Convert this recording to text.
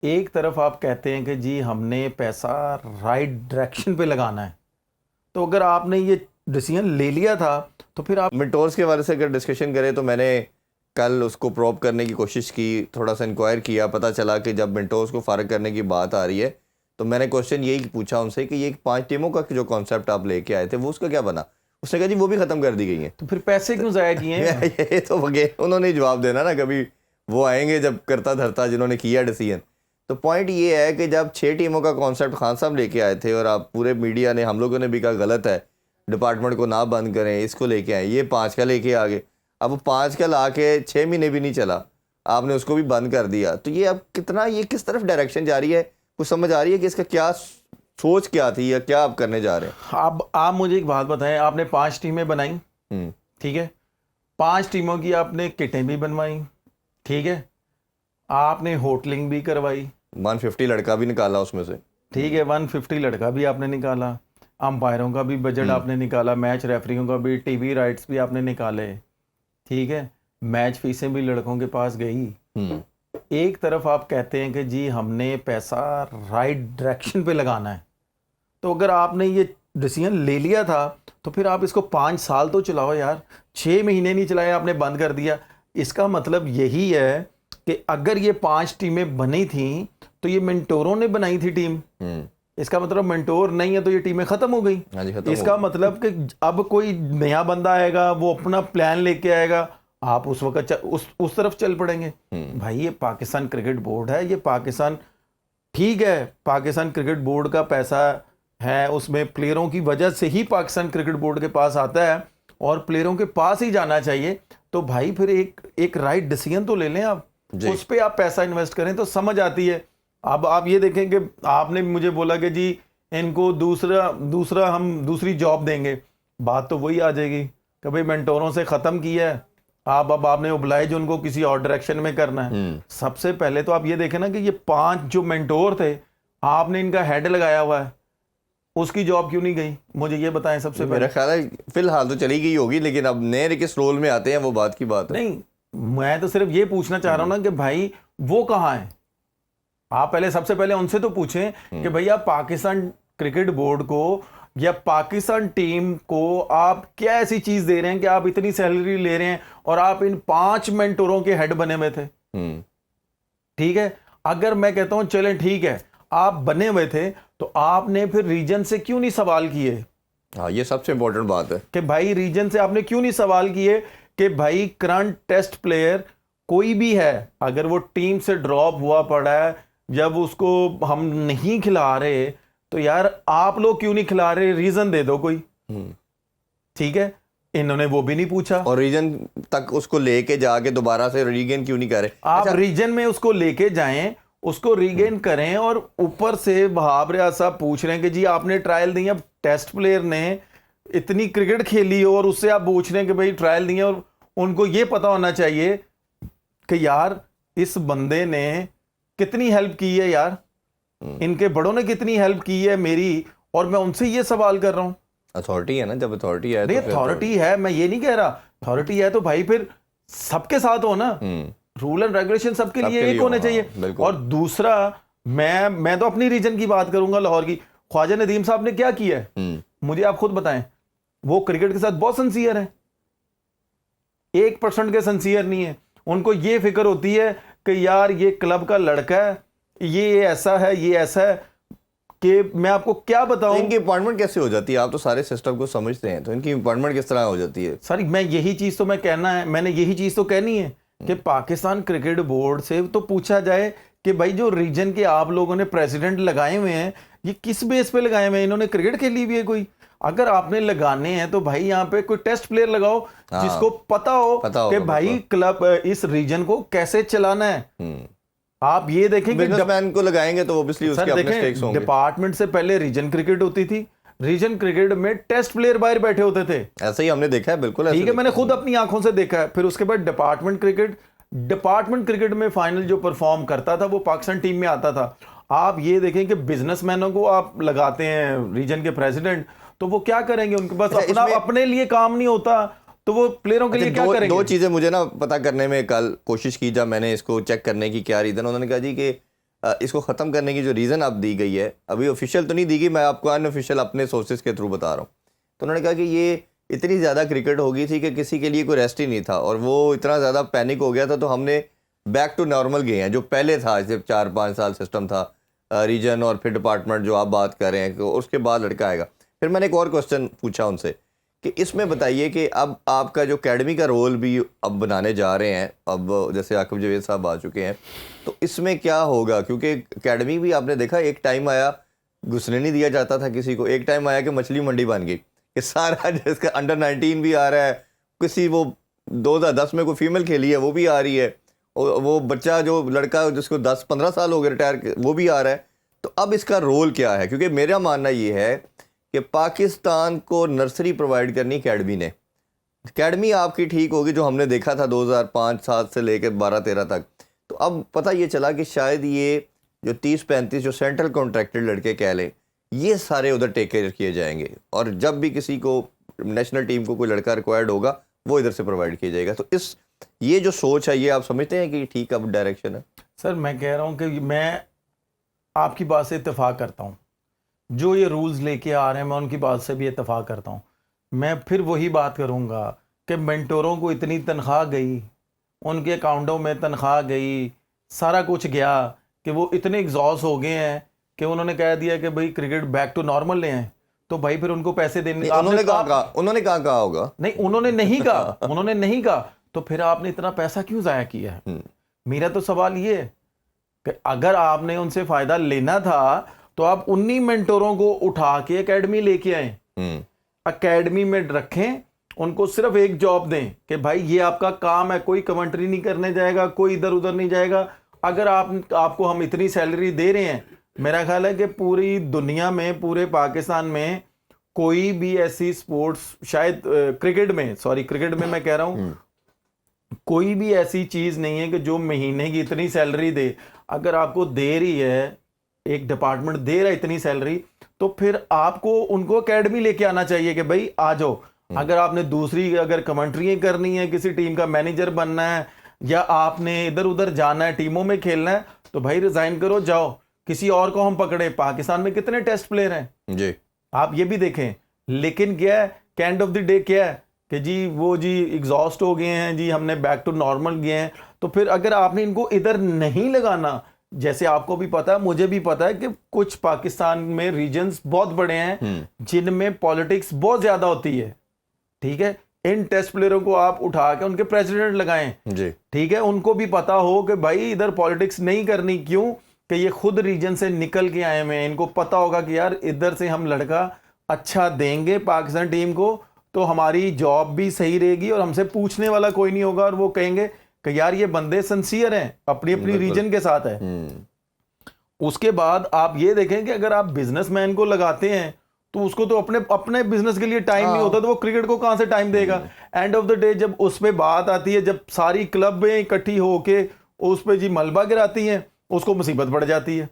ایک طرف آپ کہتے ہیں کہ جی ہم نے پیسہ رائٹ ڈائریکشن پہ لگانا ہے، تو اگر آپ نے یہ ڈیسیژن لے لیا تھا تو پھر آپ منٹورز کے حوالے سے اگر ڈسکشن کریں تو میں نے کل اس کو پروب کرنے کی کوشش کی، تھوڑا سا انکوائر کیا، پتہ چلا کہ جب منٹورز کو فارغ کرنے کی بات آ رہی ہے تو میں نے کوشچن یہی پوچھا ان سے کہ یہ 5 ٹیموں کا جو کانسیپٹ آپ لے کے آئے تھے وہ اس کا کیا بنا؟ اس نے کہا جی وہ بھی ختم کر دی گئی ہیں۔ تو پھر پیسے کیوں ضائع کیے ہیں؟ یہ تو انہوں نے جواب دینا نا، کبھی وہ آئیں گے جب کرتا دھرتا جنہوں نے کیا ڈیسیژن۔ تو پوائنٹ یہ ہے کہ جب 6 ٹیموں کا کانسیپٹ خان صاحب لے کے آئے تھے اور آپ پورے میڈیا نے، ہم لوگوں نے بھی کہا غلط ہے، ڈپارٹمنٹ کو نہ بند کریں، اس کو لے کے آئیں، یہ 5 کا لے کے آگے، اب 5 کا لا کے 6 مہینے بھی نہیں چلا آپ نے اس کو بھی بند کر دیا۔ تو یہ اب کتنا، یہ کس طرف ڈائریکشن جا رہی ہے؟ کچھ سمجھ آ رہی ہے کہ اس کا کیا سوچ کیا تھی یا کیا آپ کرنے جا رہے ہیں؟ اب آپ مجھے ایک بات بتائیں، آپ نے 5 ٹیمیں بنائیں، ٹھیک ہے، 5 ٹیموں کی آپ نے کٹیں بھی بنوائیں، ٹھیک ہے، آپ نے ہوٹلنگ بھی کروائی، 150 لڑکا بھی نکالا اس میں سے، ٹھیک ہے، 150 لڑکا بھی آپ نے نکالا، امپائروں کا بھی بجٹ آپ نے نکالا، میچ ریفریوں کا بھی، ٹی وی رائٹس بھی آپ نے نکالے، ٹھیک ہے، میچ فیسیں بھی لڑکوں کے پاس گئی۔ ایک طرف آپ کہتے ہیں کہ جی ہم نے پیسہ رائٹ ڈائریکشن پہ لگانا ہے، تو اگر آپ نے یہ ڈیسیژن لے لیا تھا تو پھر آپ اس کو 5 سال تو چلاؤ یار، 6 مہینے نہیں چلائے، آپ نے بند کر دیا۔ اس کا مطلب یہی ہے کہ اگر یہ 5 ٹیمیں بنی تھیں تو یہ منٹوروں نے بنائی تھی ٹیم، اس کا مطلب منٹور نہیں ہے تو یہ ٹیمیں ختم ہو گئی۔ اس کا مطلب کہ اب کوئی نیا بندہ آئے گا، وہ اپنا پلان لے کے آئے گا، آپ اس وقت اس طرف چل پڑیں گے۔ بھائی یہ پاکستان کرکٹ بورڈ ہے، یہ پاکستان، ٹھیک ہے، پاکستان کرکٹ بورڈ کا پیسہ ہے، اس میں پلیئروں کی وجہ سے ہی پاکستان کرکٹ بورڈ کے پاس آتا ہے اور پلیئروں کے پاس ہی جانا چاہیے، تو بھائی پھر ایک رائٹ ڈیسیژن تو لے لیں آپ، اس پہ آپ پیسہ انویسٹ کریں تو سمجھ آتی ہے۔ اب آپ یہ دیکھیں کہ آپ نے مجھے بولا کہ جی ان کو دوسرا ہم دوسری جاب دیں گے، بات تو وہی آ جائے گی کہ بھائی منٹوروں سے ختم کیا ہے، اب آپ نے اوبلائج ان کو کسی اور ڈائریکشن میں کرنا ہے۔ سب سے پہلے تو آپ یہ دیکھیں نا کہ یہ 5 جو منٹور تھے، آپ نے ان کا ہیڈ لگایا ہوا ہے، اس کی جاب کیوں نہیں گئی؟ مجھے یہ بتائیں سب سے پہلے۔ میرا خیال ہے فی الحال تو چلی گئی ہوگی، لیکن اب نئے کس رول میں آتے ہیں وہ بات کی بات ہے۔ نہیں، میں تو صرف یہ پوچھنا چاہ رہا ہوں نا کہ بھائی وہ کہاں ہیں؟ آپ پہلے سب سے پہلے ان سے تو پوچھیں کہ بھئی آپ پاکستان کرکٹ بورڈ کو یا پاکستان ٹیم کو آپ کیا ایسی چیز دے رہے ہیں کہ آپ اتنی سیلری لے رہے ہیں اور آپ ان 5 منٹوروں کے ہیڈ بنے ہوئے تھے، ٹھیک ہے۔ اگر میں کہتا ہوں چلیں ٹھیک ہے آپ بنے ہوئے تھے تو آپ نے پھر ریجن سے کیوں نہیں سوال کیے؟ ہاں یہ سب سے امپورٹنٹ بات ہے کہ بھائی ریجن سے آپ نے کیوں نہیں سوال کیے کہ بھائی کرنٹ ٹیسٹ پلیئر کوئی بھی ہے، اگر وہ ٹیم سے ڈراپ ہوا پڑا ہے، جب اس کو ہم نہیں کھلا رہے تو یار آپ لوگ کیوں نہیں کھلا رہے، ریزن دے دو کوئی، ٹھیک ہے۔ انہوں نے وہ بھی نہیں پوچھا، اور ریجن تک اس کو لے کے جا کے دوبارہ سے ریگین کیوں نہیں کر رہے؟ آپ ریجن میں اس کو لے کے جائیں، اس کو ریگین کریں، اور اوپر سے وہاب ریاض صاحب پوچھ رہے ہیں کہ جی آپ نے ٹرائل دی، اب ٹیسٹ پلیئر نے اتنی کرکٹ کھیلی اور اس سے آپ پوچھ رہے ہیں کہ بھئی ٹرائل دی، اور ان کو یہ پتا ہونا چاہیے کہ یار اس بندے نے کتنی ہیلپ کی ہے، یار ان کے بڑوں نے کتنی ہیلپ کی ہے میری، اور میں ان سے یہ سوال کر رہا ہوں۔ اتھارٹی ہے نا، جب اتھارٹی ہے، نہیں اتھارٹی ہے، میں یہ نہیں کہہ رہا، اتھارٹی ہے تو بھائی پھر سب کے ساتھ ہو نا، رول اینڈ ریگولیشن سب کے لیے ایک ہونے چاہیے۔ اور دوسرا میں تو اپنی ریجن کی بات کروں گا، لاہور کی۔ خواجہ ندیم صاحب نے کیا کیا ہے مجھے آپ خود بتائیں، وہ کرکٹ کے ساتھ بہت سنسیئر ہے، 1% کے سنسیئر نہیں ہے۔ ان کو یہ فکر ہوتی ہے کہ یار یہ کلب کا لڑکا ہے، یہ ایسا ہے، یہ ایسا ہے، کہ میں آپ کو کیا بتاؤں۔ ان کی اپوائنٹمنٹ کیسے ہو جاتی ہے؟ آپ تو سارے سسٹم کو سمجھتے ہیں، تو ان کی اپوائنٹمنٹ کس طرح ہو جاتی ہے؟ سر میں یہی چیز تو میں نے یہی چیز تو کہنی ہے کہ پاکستان کرکٹ بورڈ سے تو پوچھا جائے کہ بھائی جو ریجن کے آپ لوگوں نے پریزیڈنٹ لگائے ہوئے ہیں، یہ کس بیس پہ لگائے ہوئے ہیں؟ انہوں نے کرکٹ کھیلی بھی ہے کوئی؟ اگر آپ نے لگانے ہیں تو بھائی یہاں پہ کوئی ٹیسٹ پلیئر لگاؤ جس کو پتا ہو کہ بھائی کلب اس ریجن کو کیسے چلانا ہے۔ آپ یہ دیکھیں کہ بزنس مین کو لگائیں گے تو اوبویسلی اس کے اپنے سٹیکس ہوں گے۔ ڈپارٹمنٹ سے پہلے ریجن کرکٹ ہوتی تھی، ریجن کرکٹ میں ٹیسٹ پلیئر باہر بیٹھے ہوتے تھے، ایسا ہی ہم نے دیکھا ہے، بالکل ٹھیک ہے، میں نے خود اپنی آنکھوں سے دیکھا ہے۔ پھر اس کے بعد ڈپارٹمنٹ کرکٹ میں فائنل جو پرفارم کرتا تھا وہ پاکستان ٹیم میں آتا تھا۔ آپ یہ دیکھیں کہ بزنس مینوں کو آپ لگاتے ہیں ریجن کے پریزیڈنٹ، تو وہ کیا کریں گے؟ ان کے پاس اپنے لیے کام نہیں ہوتا تو وہ پلیئروں کے لیے کیا کریں گے؟ دو چیزیں مجھے نا پتا کرنے میں کل کوشش کی، جب میں نے اس کو چیک کرنے کی کیا ریزن، انہوں نے کہا جی کہ اس کو ختم کرنے کی جو ریزن آپ دی گئی ہے, ابھی آفیشیل تو نہیں دی گئی, میں آپ کو ان آفیشیل اپنے سورسز کے تھرو بتا رہا ہوں, تو انہوں نے کہا کہ یہ اتنی زیادہ کرکٹ ہو گئی تھی کہ کسی کے لیے کوئی ریسٹ ہی نہیں تھا, اور وہ اتنا زیادہ پینک ہو گیا تھا, تو ہم نے بیک ٹو نارمل گئے ہیں. جو پہلے تھا صرف 4-5 سال سسٹم تھا ریجن اور پھر ڈپارٹمنٹ جو آپ بات کر رہے ہیں کہ اس کے بعد لڑکا آئے گا. پھر میں نے ایک اور کوسچن پوچھا ان سے کہ اس میں بتائیے کہ اب آپ کا جو اکیڈمی کا رول بھی اب بنانے جا رہے ہیں, اب جیسے عاقب جاوید صاحب آ چکے ہیں, تو اس میں کیا ہوگا, کیونکہ اکیڈمی بھی آپ نے دیکھا ایک ٹائم آیا گھسنے نہیں دیا جاتا تھا کسی کو, ایک ٹائم آیا کہ مچھلی منڈی بن گئی کہ سارا جس کا انڈر 19 بھی آ رہا ہے, کسی وہ 2010 میں کوئی فیمیل کھیلی ہے وہ بھی آ رہی ہے, وہ بچہ جو لڑکا جس کو 10-15 سال ہو گئے ریٹائر وہ بھی آ رہا ہے. تو اب اس کا رول کیا ہے, کیونکہ میرا ماننا یہ ہے کہ پاکستان کو نرسری پرووائڈ کرنی اکیڈمی نے. اکیڈمی آپ کی ٹھیک ہوگی جو ہم نے دیکھا تھا 2005-7 سے لے کے 12-13 تک, تو اب پتہ یہ چلا کہ شاید یہ جو 30-35 جو سینٹرل کانٹریکٹڈ لڑکے کہہ لیں یہ سارے ادھر ٹیک کیئر کیے جائیں گے, اور جب بھی کسی کو نیشنل ٹیم کو کوئی لڑکا ریکوائرڈ ہوگا وہ ادھر سے پرووائڈ کیا جائے گا. تو یہ جو سوچ ہے یہ آپ سمجھتے ہیں کہ ٹھیک اب ڈائریکشن ہے؟ سر میں کہہ رہا ہوں کہ میں آپ کی بات سے اتفاق کرتا ہوں, جو یہ رولز لے کے آ رہے ہیں میں ان کی بات سے بھی اتفاق کرتا ہوں. میں پھر وہی بات کروں گا کہ مینٹوروں کو اتنی تنخواہ گئی, ان کے اکاؤنٹوں میں تنخواہ گئی, سارا کچھ گیا کہ وہ اتنے ایگزاسٹ ہو گئے ہیں کہ انہوں نے کہہ دیا کہ بھائی کرکٹ بیک ٹو نارمل لے آئیں, تو بھائی پھر ان کو پیسے دینے. انہوں نے کہا ہوگا نہیں, انہوں نے نہیں کہا, تو پھر آپ نے اتنا پیسہ کیوں ضائع کیا ہے؟ میرا تو سوال یہ ہے کہ اگر آپ نے ان سے فائدہ لینا تھا تو آپ انہی مینٹوروں کو اٹھا کے اکیڈمی لے کے آئیں, اکیڈمی میں رکھیں, ان کو صرف ایک جاب دیں کہ بھائی یہ آپ کا کام ہے, کوئی کمنٹری نہیں کرنے جائے گا, کوئی ادھر ادھر نہیں جائے گا. اگر آپ کو ہم اتنی سیلری دے رہے ہیں, میرا خیال ہے کہ پوری دنیا میں, پورے پاکستان میں کوئی بھی ایسی سپورٹس, شاید کرکٹ میں میں کہہ رہا ہوں کوئی بھی ایسی چیز نہیں ہے کہ جو مہینے کی اتنی سیلری دے. اگر آپ کو دے رہی ہے, ایک ڈپارٹمنٹ دے رہا ہے اتنی سیلری, تو پھر آپ کو ان کو اکیڈمی لے کے آنا چاہیے کہ بھائی آ جاؤ. اگر آپ نے دوسری اگر کمنٹری کرنی ہے, کسی ٹیم کا مینیجر بننا ہے, یا آپ نے ادھر ادھر جانا ہے, ٹیموں میں کھیلنا ہے, تو بھائی ریزائن کرو, جاؤ کسی اور کو ہم پکڑے. پاکستان میں کتنے ٹیسٹ پلیئر ہیں جی, آپ یہ بھی دیکھیں, لیکن کیا ہے کہ اینڈ آف دی ڈے کیا ہے کہ جی وہ جی ایگزاسٹ ہو گئے ہیں, جی ہم نے بیک ٹو نارمل گئے ہیں. تو پھر اگر آپ نے ان کو ادھر نہیں لگانا, جیسے آپ کو بھی پتا ہے, مجھے بھی پتا ہے کہ کچھ پاکستان میں ریجنز بہت بڑے ہیں جن میں پالیٹکس بہت زیادہ ہوتی ہے, ٹھیک ہے, ان ٹیسٹ پلیئروں کو آپ اٹھا کے ان کے پریزیڈنٹ لگائیں, ٹھیک ہے, ان کو بھی پتا ہو کہ بھائی ادھر پالیٹکس نہیں کرنی. کیوں کہ یہ خود ریجن سے نکل کے آئے ہوئے ہیں, ان کو پتا ہوگا کہ یار ادھر سے ہم لڑکا اچھا دیں گے پاکستان ٹیم کو تو ہماری جاب بھی صحیح رہے گی, اور ہم سے پوچھنے والا کوئی نہیں ہوگا, اور وہ کہیں گے کہ یار یہ بندے سنسیئر ہیں, اپنی اپنی ریجن کے ساتھ ہے. اس کے بعد آپ یہ دیکھیں کہ اگر آپ بزنس مین کو لگاتے ہیں تو اس کو تو اپنے بزنس کے لیے ٹائم نہیں ہوتا, تو وہ کرکٹ کو کہاں سے ٹائم دے گا. اینڈ آف دا ڈے جب اس پہ بات آتی ہے, جب ساری کلبیں اکٹھی ہو کے اس پہ جی ملبہ گراتی ہیں, اس کو مصیبت پڑ جاتی ہے.